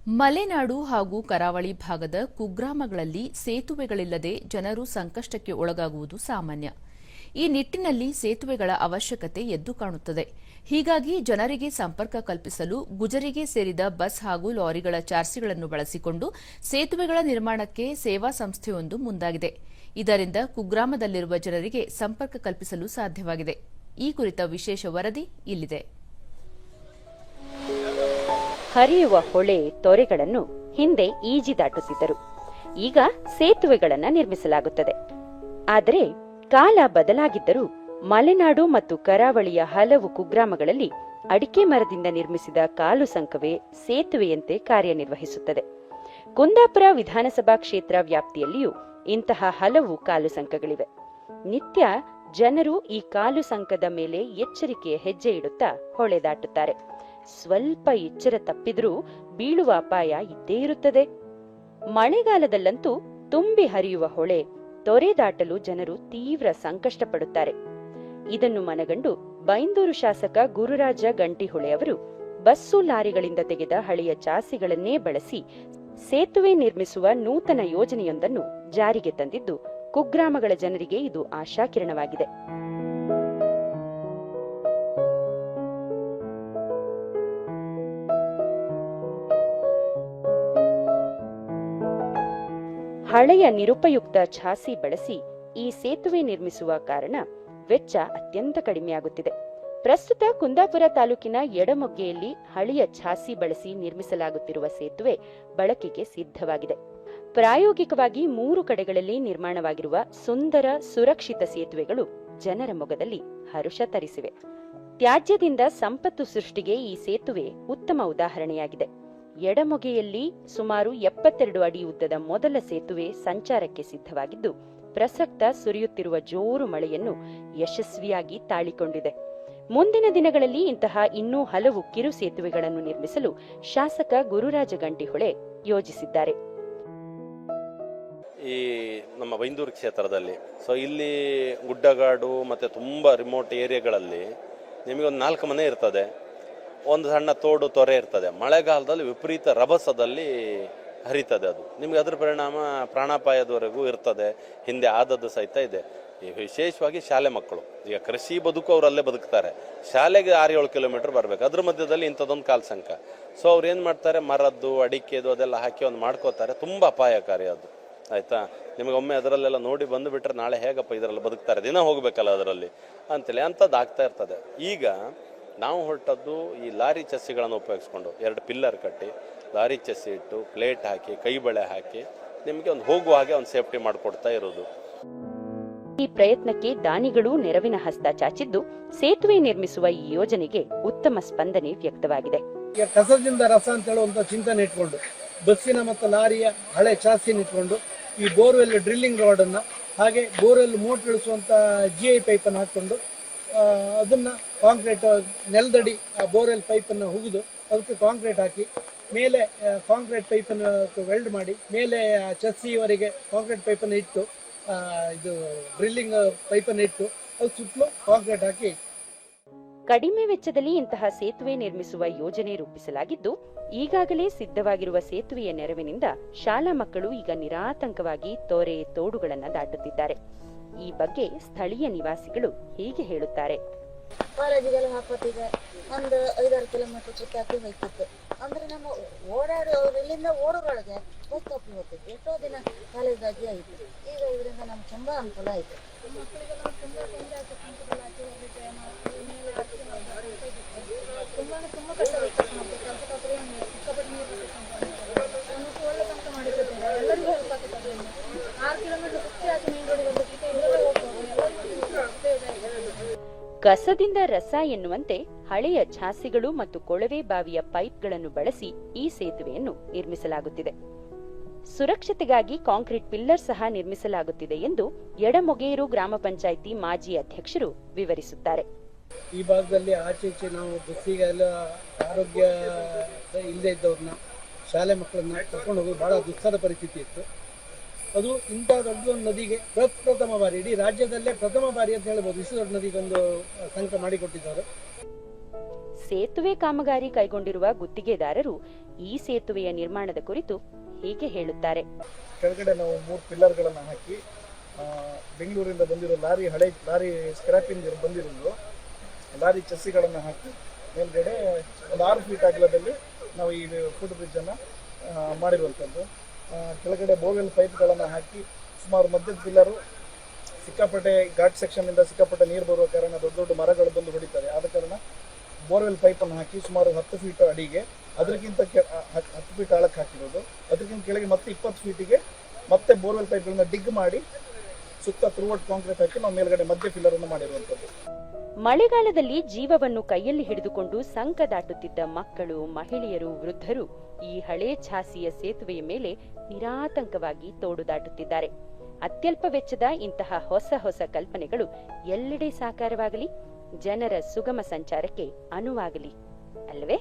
ಮಲೆನಾಡು ಹಾಗೂ ಕರಾವಳಿ ಭಾಗದ ಕುಗ್ರಾಮಗಳಲ್ಲಿ ಸೇತುವೆಗಳಿಲ್ಲದೆ ಜನರು ಸಂಕಷ್ಟಕ್ಕೆ ಒಳಗಾಗುವುದು ಸಾಮಾನ್ಯ. ಈ ನಿಟ್ಟಿನಲ್ಲಿ ಸೇತುವೆಗಳ ಅವಶ್ಯಕತೆ ಎದ್ದು ಕಾಣುತ್ತದೆ. ಹೀಗಾಗಿ ಜನರಿಗೆ ಸಂಪರ್ಕ ಕಲ್ಪಿಸಲು ಗುಜರಿಗೆ ಸೇರಿದ ಬಸ್ ಹಾಗೂ ಲಾರಿಗಳ ಚಾರ್ಸಿಗಳನ್ನು ಬಳಸಿಕೊಂಡು ಸೇತುವೆಗಳ ನಿರ್ಮಾಣಕ್ಕೆ ಸೇವಾ ಸಂಸ್ಥೆಯೊಂದು ಮುಂದಾಗಿದೆ. ಇದರಿಂದ ಕುಗ್ರಾಮದಲ್ಲಿರುವ ಜನರಿಗೆ ಸಂಪರ್ಕ ಕಲ್ಪಿಸಲು ಸಾಧ್ಯವಾಗಿದೆ. ಈ ಕುರಿತ ವಿಶೇಷ ವರದಿ ಇಲ್ಲಿದೆ. ಹರಿಯುವ ಹೊಳೆ ತೊರೆಗಳನ್ನು ಹಿಂದೆ ಈಜಿ ದಾಟುತ್ತಿದ್ದರು. ಈಗ ಸೇತುವೆಗಳನ್ನು ನಿರ್ಮಿಸಲಾಗುತ್ತದೆ. ಆದರೆ ಕಾಲ ಬದಲಾಗಿದ್ದರೂ ಮಲೆನಾಡು ಮತ್ತು ಕರಾವಳಿಯ ಹಲವು ಕುಗ್ರಾಮಗಳಲ್ಲಿ ಅಡಿಕೆ ಮರದಿಂದ ನಿರ್ಮಿಸಿದ ಕಾಲು ಸಂಕವೇ ಸೇತುವೆಯಂತೆ ಕಾರ್ಯನಿರ್ವಹಿಸುತ್ತದೆ. ಕುಂದಾಪುರ ವಿಧಾನಸಭಾ ಕ್ಷೇತ್ರ ವ್ಯಾಪ್ತಿಯಲ್ಲಿಯೂ ಇಂತಹ ಹಲವು ಕಾಲು ಸಂಕಗಳಿವೆ. ನಿತ್ಯ ಜನರು ಈ ಕಾಲು ಸಂಕದ ಮೇಲೆ ಎಚ್ಚರಿಕೆಯ ಹೆಜ್ಜೆ ಇಡುತ್ತಾ ಹೊಳೆ ದಾಟುತ್ತಾರೆ. ಸ್ವಲ್ಪ ಎಚ್ಚರ ತಪ್ಪಿದ್ರೂ ಬೀಳುವ ಅಪಾಯ ಇದ್ದೇ ಇರುತ್ತದೆ. ಮಳೆಗಾಲದಲ್ಲಂತೂ ತುಂಬಿ ಹರಿಯುವ ಹೊಳೆ ತೊರೆ ದಾಟಲು ಜನರು ತೀವ್ರ ಸಂಕಷ್ಟ ಪಡುತ್ತಾರೆ. ಇದನ್ನು ಮನಗಂಡು ಬೈಂದೂರು ಶಾಸಕ ಗುರುರಾಜ ಗಂಟಿಹೊಳೆ ಅವರು ಬಸ್ಸು ಲಾರಿಗಳಿಂದ ತೆಗೆದ ಹಳೆಯ ಚಾಸಿಗಳನ್ನೇ ಬಳಸಿ ಸೇತುವೆ ನಿರ್ಮಿಸುವ ನೂತನ ಯೋಜನೆಯೊಂದನ್ನು ಜಾರಿಗೆ ತಂದಿದ್ದು, ಕುಗ್ರಾಮಗಳ ಜನರಿಗೆ ಇದು ಆಶಾಕಿರಣವಾಗಿದೆ. ಹಳೆಯ ನಿರುಪಯುಕ್ತ ಛಾಸಿ ಬಳಸಿ ಈ ಸೇತುವೆ ನಿರ್ಮಿಸುವ ಕಾರಣ ವೆಚ್ಚ ಅತ್ಯಂತ ಕಡಿಮೆಯಾಗುತ್ತಿದೆ. ಪ್ರಸ್ತುತ ಕುಂದಾಪುರ ತಾಲೂಕಿನ ಎಡಮೊಗ್ಗೆಯಲ್ಲಿ ಹಳೆಯ ಛಾಸಿ ಬಳಸಿ ನಿರ್ಮಿಸಲಾಗುತ್ತಿರುವ ಸೇತುವೆ ಬಳಕೆಗೆ ಸಿದ್ಧವಾಗಿದೆ. ಪ್ರಾಯೋಗಿಕವಾಗಿ 3 ಕಡೆಗಳಲ್ಲಿ ನಿರ್ಮಾಣವಾಗಿರುವ ಸುಂದರ ಸುರಕ್ಷಿತ ಸೇತುವೆಗಳು ಜನರ ಮೊಗದಲ್ಲಿ ಹರುಷ ತರಿಸಿವೆ. ತ್ಯಾಜ್ಯದಿಂದ ಸಂಪತ್ತು ಸೃಷ್ಟಿಗೆ ಈ ಸೇತುವೆ ಉತ್ತಮ ಉದಾಹರಣೆಯಾಗಿದೆ. ಎಡಮೊಗೆಯಲ್ಲಿ ಸುಮಾರು 72 ಅಡಿ ಉದ್ದದ ಮೊದಲ ಸೇತುವೆ ಸಂಚಾರಕ್ಕೆ ಸಿದ್ಧವಾಗಿದ್ದು, ಪ್ರಸಕ್ತ ಸುರಿಯುತ್ತಿರುವ ಜೋರು ಮಳೆಯನ್ನು ಯಶಸ್ವಿಯಾಗಿ ತಾಳಿಕೊಂಡಿದೆ. ಮುಂದಿನ ದಿನಗಳಲ್ಲಿ ಇಂತಹ ಇನ್ನೂ ಹಲವು ಕಿರು ಸೇತುವೆಗಳನ್ನು ನಿರ್ಮಿಸಲು ಶಾಸಕ ಗುರುರಾಜ ಗಂಟಿಹೊಳೆ ಯೋಜಿಸಿದ್ದಾರೆ. ಈ ನಮ್ಮ ಬೈಂದೂರು ಕ್ಷೇತ್ರದಲ್ಲಿ ಇಲ್ಲಿ ಗುಡ್ಡಗಾಡು ಮತ್ತು ತುಂಬ ರಿಮೋಟ್ ಏರಿಯಾಗಳಲ್ಲಿ ನಿಮಗೆ 4 ಮನೆ ಇರ್ತದೆ, ಒಂದು ಸಣ್ಣ ತೋಡು ತೊರೆ ಇರ್ತದೆ. ಮಳೆಗಾಲದಲ್ಲಿ ವಿಪರೀತ ರಭಸದಲ್ಲಿ ಹರಿತದೆ. ಅದು ನಿಮಗೆ ಅದರ ಪರಿಣಾಮ ಪ್ರಾಣಾಪಾಯದವರೆಗೂ ಇರ್ತದೆ. ಹಿಂದೆ ಆದದ್ದು ಸಹಿತ ಇದೆ. ವಿಶೇಷವಾಗಿ ಶಾಲೆ ಮಕ್ಕಳು, ಈಗ ಕೃಷಿ ಬದುಕು ಅವರಲ್ಲೇ ಬದುಕ್ತಾರೆ, ಶಾಲೆಗೆ 6-7 ಕಿಲೋಮೀಟರ್ ಬರಬೇಕು. ಅದ್ರ ಮಧ್ಯದಲ್ಲಿ ಇಂಥದ್ದೊಂದು ಕಾಲ್ಸಂಕ. ಅವ್ರು ಏನು ಮಾಡ್ತಾರೆ, ಮರದ್ದು ಅಡಿಕೆದು ಅದೆಲ್ಲ ಹಾಕಿ ಒಂದು ಮಾಡ್ಕೋತಾರೆ. ತುಂಬ ಅಪಾಯಕಾರಿ ಅದು, ಆಯ್ತಾ. ನಿಮಗೆ ಒಮ್ಮೆ ಅದರಲ್ಲೆಲ್ಲ ನೋಡಿ ಬಂದು ಬಿಟ್ರೆ ನಾಳೆ ಹೇಗಪ್ಪ ಇದರಲ್ಲಿ ಬದುಕ್ತಾರೆ, ದಿನ ಹೋಗ್ಬೇಕಲ್ಲ ಅದರಲ್ಲಿ ಅಂತೇಳಿ ಅಂಥದ್ದು ಆಗ್ತಾ ಇರ್ತದೆ. ಈಗ ನಾವು ಹೊರಟದ್ದು ಈ ಲಾರಿ ಚಸ್ಸಿಗಳನ್ನು ಉಪಯೋಗಿಸ್ಕೊಂಡು 2 ಪಿಲ್ಲರ್ ಕಟ್ಟಿ ಲಾರಿ ಚಸ್ಸಿ ಇಟ್ಟು ಪ್ಲೇಟ್ ಹಾಕಿ ಕೈ ಬಳೆ ಹಾಕಿ ನಿಮಗೆ ಒಂದು ಹೋಗುವ ಹಾಗೆ ಒಂದು ಸೇಫ್ಟಿ ಮಾಡಿಕೊಡ್ತಾ ಇರೋದು. ಈ ಪ್ರಯತ್ನಕ್ಕೆ ದಾನಿಗಳು ನೆರವಿನ ಹಸ್ತ ಚಾಚಿದ್ದು, ಸೇತುವೆ ನಿರ್ಮಿಸುವ ಈ ಯೋಜನೆಗೆ ಉತ್ತಮ ಸ್ಪಂದನೆ ವ್ಯಕ್ತವಾಗಿದೆ. ಕಸದಿಂದ ರಸ ಅಂತ ಹೇಳುವಂತ ಚಿಂತನೆ ಇಟ್ಕೊಂಡು ಬಸ್ಸಿನ ಮತ್ತು ಲಾರಿಯ ಹಳೆ ಚಾಸಿನ ಇಟ್ಕೊಂಡು ಈ ಬೋರ್ವೆಲ್ ಡ್ರಿಲ್ಲಿಂಗ್ ರಾಡ್ ಅನ್ನ ಹಾಗೆ ಬೋರ್ವೆಲ್ ಮೋಟರ್ ಇಳಿಸುವಂತ GI ಪೈಪ್ ಅನ್ನು ಹಾಕೊಂಡು ಅದನ್ನ ಕಾಂಕ್ರೀಟ್ ನೆಲದಡಿ ಆ ಬೋರ್ವೆಲ್ ಪೈಪನ್ನು ಹುಗಿದು ಅದಕ್ಕೆ ಕಾಂಕ್ರೀಟ್ ಹಾಕಿ ಮೇಲೆ ಕಾಂಕ್ರೀಟ್ ಪೈಪನ್ನು ವೆಲ್ಡ್ ಮಾಡಿ ಮೇಲೆ ಚಸ್ಸಿವರೆಗೆ ಕಾಂಕ್ರೀಟ್ ಪೈಪನ್ನು ಇಟ್ಟು ಇದು ಡ್ರಿಲ್ಲಿಂಗ್ ಪೈಪನ್ನು ಇಟ್ಟು ಅದು ಸುತ್ತಲೂ ಕಾಂಕ್ರೀಟ್ ಹಾಕಿ ಕಡಿಮೆ ವೆಚ್ಚದಲ್ಲಿ ಇಂತಹ ಸೇತುವೆ ನಿರ್ಮಿಸುವ ಯೋಜನೆ ರೂಪಿಸಲಾಗಿದ್ದು, ಈಗಾಗಲೇ ಸಿದ್ಧವಾಗಿರುವ ಸೇತುವೆಯ ನೆರವಿನಿಂದ ಶಾಲಾ ಮಕ್ಕಳು ಈಗ ನಿರಾತಂಕವಾಗಿ ತೊರೆ ತೋಡುಗಳನ್ನು ದಾಟುತ್ತಿದ್ದಾರೆ. ಈ ಬಗ್ಗೆ ಸ್ಥಳೀಯ ನಿವಾಸಿಗಳು ಹೀಗೆ ಹೇಳುತ್ತಾರೆ. ಕಾಲೇಜಿಗೆಲ್ಲ ಹಾಕೋತೀಗ ಒಂದು 5-6 ಕಿಲೋಮೀಟರ್ ಸುತ್ತಾಕಿ ಹೋಗ್ತಿತ್ತು. ಅಂದ್ರೆ ನಮ್ಮ ಇಲ್ಲಿಂದ ಓಡೋರೊಳಗೆ ಬಸ್ ತಪ್ಪಿ ಹೋಗ್ತಿತ್ತು. ಎಷ್ಟೋ ದಿನ ಕಾಲೇಜಾಗಿ ಆಯಿತು. ಈಗ ಇದರಿಂದ ನಮ್ಗೆ ತುಂಬ ಅನುಕೂಲ ಆಯಿತು. ಮಕ್ಕಳಿಗೆಲ್ಲ ತುಂಬ ತೊಂದರೆ ಆಯಿತು. ತುಂಬ ಕಷ್ಟ ಸಿಕ್ಕಾಪಟ್ಟೆ ನೀರು ಒಳ್ಳೆ ಕೆಲಸ ಮಾಡಿಕೊಟ್ಟಿದ್ದಾರೆ. ಎಲ್ಲರಿಗೂ ಹೆಲ್ಪ್ ಆಗ್ತದೆ. 6 ಕಿಲೋಮೀಟರ್ ಸುತ್ತಿ ಹಾಕಿ ಮೇನ್ ರೋಡಿಗೆ ಕಸದಿಂದ ರಸ ಎನ್ನುವಂತೆ ಹಳೆಯ ಛಾಸಿಗಳು ಮತ್ತು ಕೊಳವೆ ಬಾವಿಯ ಪೈಪ್ಗಳನ್ನು ಬಳಸಿ ಈ ಸೇತುವೆಯನ್ನು ನಿರ್ಮಿಸಲಾಗುತ್ತಿದೆ. ಸುರಕ್ಷತೆಗಾಗಿ ಕಾಂಕ್ರೀಟ್ ಪಿಲ್ಲರ್ ಸಹ ನಿರ್ಮಿಸಲಾಗುತ್ತಿದೆ ಎಂದು ಎಡಮೊಗೇರು ಗ್ರಾಮ ಪಂಚಾಯಿತಿ ಮಾಜಿ ಅಧ್ಯಕ್ಷರು ವಿವರಿಸುತ್ತಾರೆ. ಈ ಭಾಗದಲ್ಲಿ ಆಚೆ ಈಚೆ ನಾವು ಬಸ್ಸಿಗೆಲ್ಲ ಆರೋಗ್ಯ ಇಲ್ಲದೆ ಇದ್ದವ್ರನ್ನ ಶಾಲೆ ಮಕ್ಕಳನ್ನ ಕರ್ಕೊಂಡು ಹೋಗೋದು ಬಹಳ ದುಸ್ತರ ಪರಿಸ್ಥಿತಿ ಇತ್ತು. ಅದು ಇಂಥ ದೊಡ್ಡದೊಂದು ನದಿಗೆ ಪ್ರಥಮ ಬಾರಿ, ಇಡೀ ರಾಜ್ಯದಲ್ಲೇ ಪ್ರಥಮ ಬಾರಿ ಅಂತ ಹೇಳ್ಬೋದು, ಇಷ್ಟು ದೊಡ್ಡ ನದಿಗೆ ಒಂದು ಸಂಕ ಮಾಡಿಕೊಟ್ಟಿದ್ದಾರೆ. ಸೇತುವೆ ಕಾಮಗಾರಿ ಕೈಗೊಂಡಿರುವ ಗುತ್ತಿಗೆದಾರರು ಈ ಸೇತುವೆಯ ನಿರ್ಮಾಣದ ಕುರಿತು ಹೀಗೆ ಹೇಳುತ್ತಾರೆ. ಕೆಳಗಡೆ ನಾವು 3 ಪಿಲ್ಲರ್ಗಳನ್ನು ಹಾಕಿ ಬೆಂಗಳೂರಿಂದ ಬಂದಿರೋ ಹಳೆ ಲಾರಿ ಸ್ಕ್ರಾಪಿಂಗ್ ಬಂದಿರೋದು ಲಾರಿ ಚಸ್ಸಿಗಳನ್ನು ಹಾಕಿ ಮೇಲ್ಗಡೆ ಒಂದು 6 ಫೀಟ್ ಅಗಲದಲ್ಲಿ ನಾವು ಈ ಫುಟ್ ಬ್ರಿಡ್ಜನ್ನು ಮಾಡಿರುವಂಥದ್ದು. ಕೆಳಗಡೆ ಬೋರ್ವೆಲ್ ಪೈಪ್ಗಳನ್ನು ಹಾಕಿ ಸುಮಾರು ಮಧ್ಯದ ಪಿಲ್ಲರು ಸಿಕ್ಕಾಪಟ್ಟೆ ಘಾಟ್ ಸೆಕ್ಷನ್ನಿಂದ ಸಿಕ್ಕಾಪಟ್ಟೆ ನೀರು ಬರುವ ಕಾರಣ ದೊಡ್ಡ ದೊಡ್ಡ ಮರಗಳು ಬಂದು ಹೊಡಿತಾರೆ. ಆದ ಕಾರಣ ಬೋರ್ವೆಲ್ ಪೈಪನ್ನು ಹಾಕಿ ಸುಮಾರು 10 ಫೀಟ್ ಅಡಿಗೆ, ಅದಕ್ಕಿಂತ 10 ಫೀಟ್ ಆಳಕ್ಕೆ ಹಾಕಿರೋದು. ಅದಕ್ಕಿಂತ ಕೆಳಗೆ ಮತ್ತೆ 20 ಫೀಟಿಗೆ ಮತ್ತೆ ಬೋರ್ವೆಲ್ ಪೈಪ್ಗಳನ್ನ ಡಿಗ್ ಮಾಡಿ ಸುತ್ತ ಥ್ರೂಔಟ್ ಕಾಂಕ್ರೀಟ್ ಹಾಕಿ ನಾವು ಮೇಲ್ಗಡೆ ಮಧ್ಯ ಪಿಲ್ಲರ್ ಅನ್ನು ಮಾಡಿರುವಂಥದ್ದು. ಮಳೆಗಾಲದಲ್ಲಿ ಜೀವವನ್ನು ಕೈಯಲ್ಲಿ ಹಿಡಿದುಕೊಂಡು ಸಂಕ ದಾಟುತ್ತಿದ್ದ ಮಕ್ಕಳು, ಮಹಿಳೆಯರು, ವೃದ್ಧರು ಈ ಹಳೆ ಛಾಸಿಯ ಸೇತುವೆಯ ಮೇಲೆ ನಿರಾತಂಕವಾಗಿ ತೋಡು ದಾಟುತ್ತಿದ್ದಾರೆ. ಅತ್ಯಲ್ಪ ವೆಚ್ಚದ ಇಂತಹ ಹೊಸ ಕಲ್ಪನೆಗಳು ಎಲ್ಲೆಡೆ ಸಾಕಾರವಾಗಲಿ, ಜನರ ಸುಗಮ ಸಂಚಾರಕ್ಕೆ ಅನುವಾಗಲಿ ಅಲ್ಲವೇ?